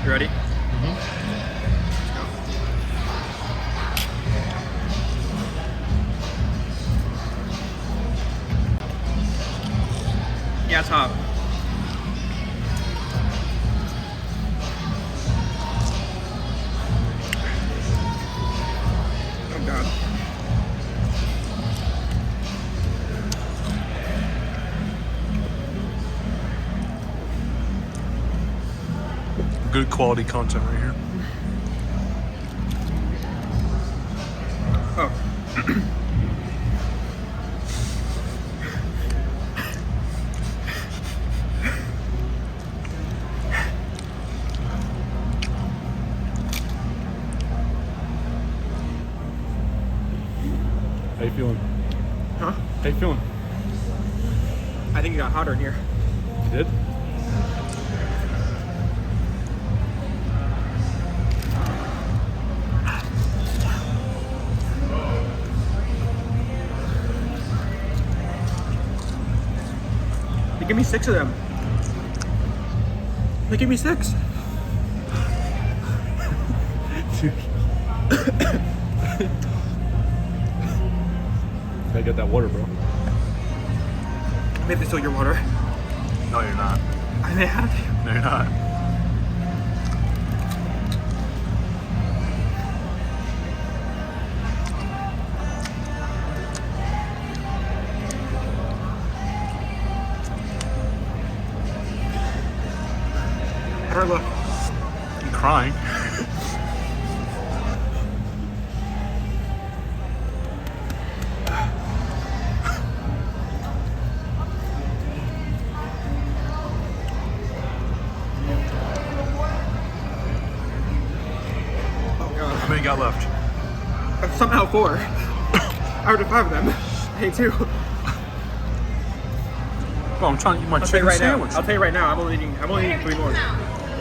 You ready? Yeah, it's hot. Oh god. Good quality content right here. Oh. How you feeling? Huh? How you feeling? I think it got hotter in here. You did? They give me 6 of them. They give me 6. Gotta get that water, bro. Maybe still your water. No, you're not. I may have to. No, you're not. How do I look? I'm crying. Oh god. How many got left? Somehow 4. Out of 5 of them. Hey, 2. Bro, I'm trying to eat my I'll tell you chicken right sandwich. now. I'll tell you right now. I'm only eating 3 more.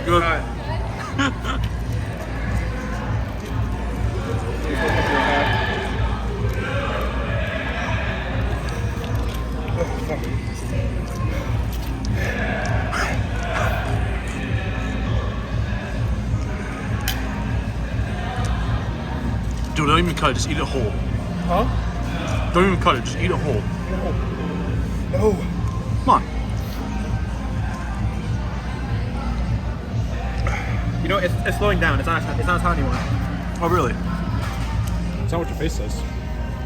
Good. Dude, don't even cut it. Just eat it whole. Huh? Don't even cut it. Just eat it whole. No. Come on. You know, it's slowing down. It's not as hot anymore. Oh, really? That's not what your face says.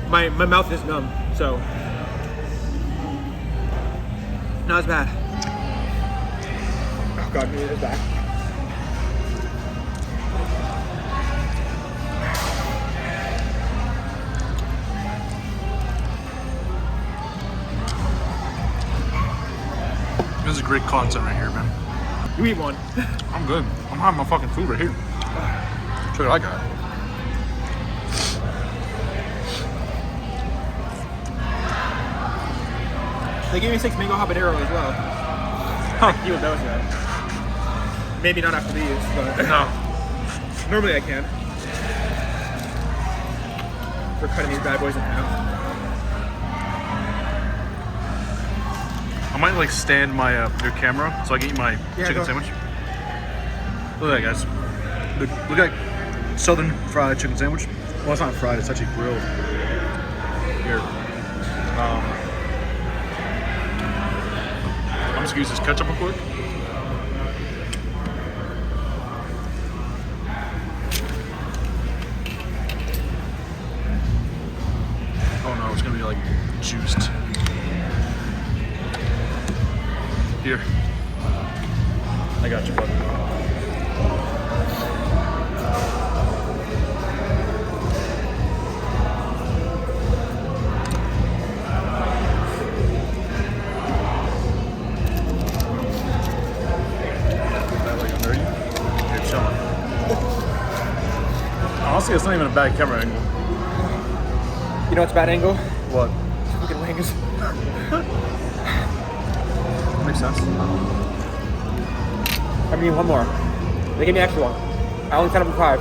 My mouth is numb, so not as bad. Oh god, it's back. This is great content right here, man. You eat one. I'm good. I'm having my fucking food right here. Check what I got. They gave me 6 mango habanero as well. Huh. You with those yet? Maybe not after these, but No. normally I can. We're cutting these bad boys in half. I might like stand my your camera so I can eat my Yeah, chicken go. sandwich. Look at that, guys. Look at Southern fried chicken sandwich. Well, it's not fried; it's actually grilled. Here. I'm just gonna use this ketchup real quick. Oh no, it's gonna be like juiced. Here. I got you, buddy. Honestly, it's not even a bad camera angle. You know what's bad angle? What? Fucking wings. Makes sense. I mean, one more. They gave me an extra one. I only cut them for 5.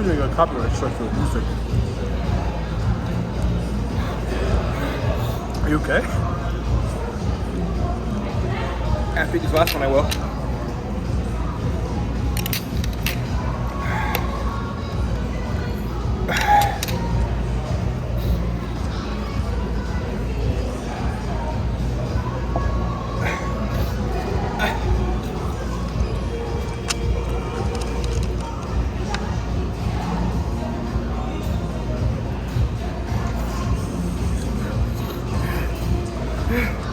gonna get a copyright strike for the music. Are you okay? After this last one, I will.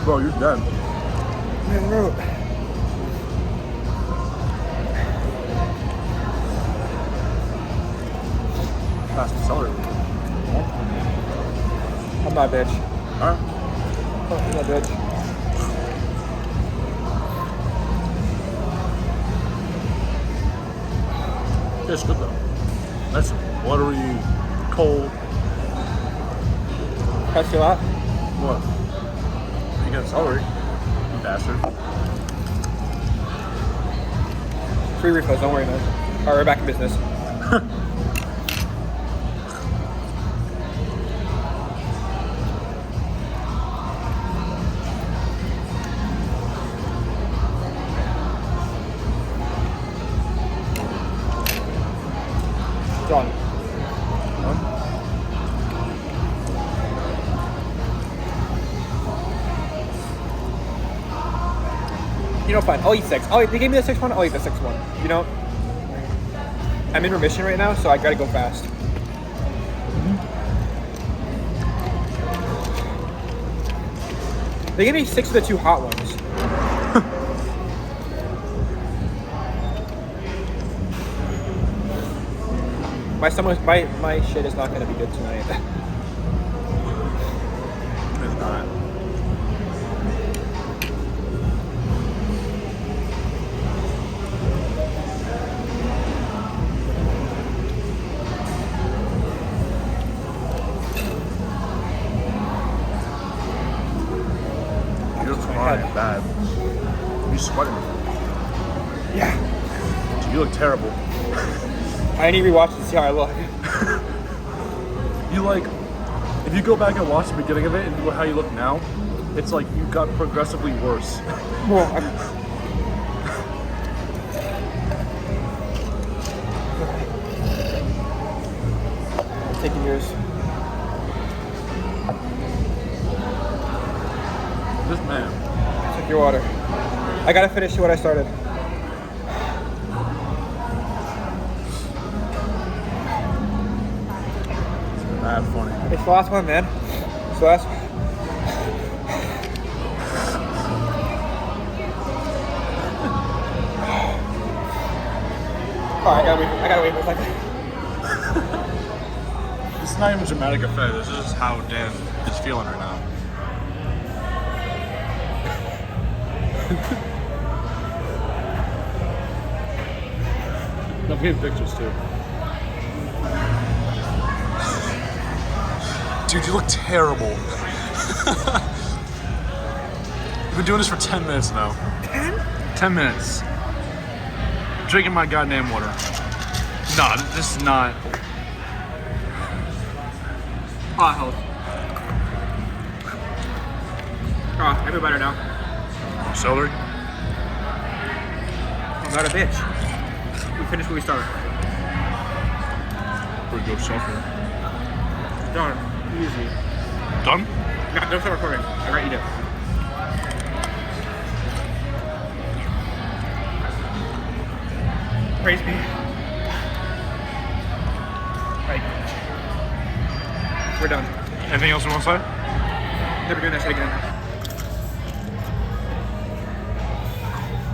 Bro, you're dead. Man, bro. Pass the celery. I'm not a bitch. Alright. I'm not a bitch. It's good though. Nice and buttery, cold. Pass you a lot? What? You got celery, you bastard. Free refills, don't worry, man. Alright, we're back in business. Done. You know, fine. I'll eat 6. They gave me the 6th one. I'll eat the 6th one. You know, I'm in remission right now, so I gotta go fast. They gave me 6 of the 2 hot ones. My shit is not gonna be good tonight. It's not. You're crying bad. You're sweating. Yeah. You look terrible. I need to rewatch to see how I look. You like, if you go back and watch the beginning of it and how you look now, it's like you got progressively worse. Well, I'm taking yours. This man. Take your water. I gotta finish what I started. Mad funny. It's the last one, man. It's the last one. Alright, I gotta wait for a second. This is not even dramatic effect. This is just how Dan is feeling right now. I'm getting pictures too. Dude, you look terrible. You've been doing this for 10 minutes now. 10? 10 minutes. Drinking my goddamn water. Nah, this is not. Health. I feel better now. Celery? I'm not a bitch. We finished where we started. Pretty good stuff here. Done. Easy. Done? No, don't start recording. I gotta eat it. Praise be. Right. We're done. Anything else you want to say? Never doing that shit again.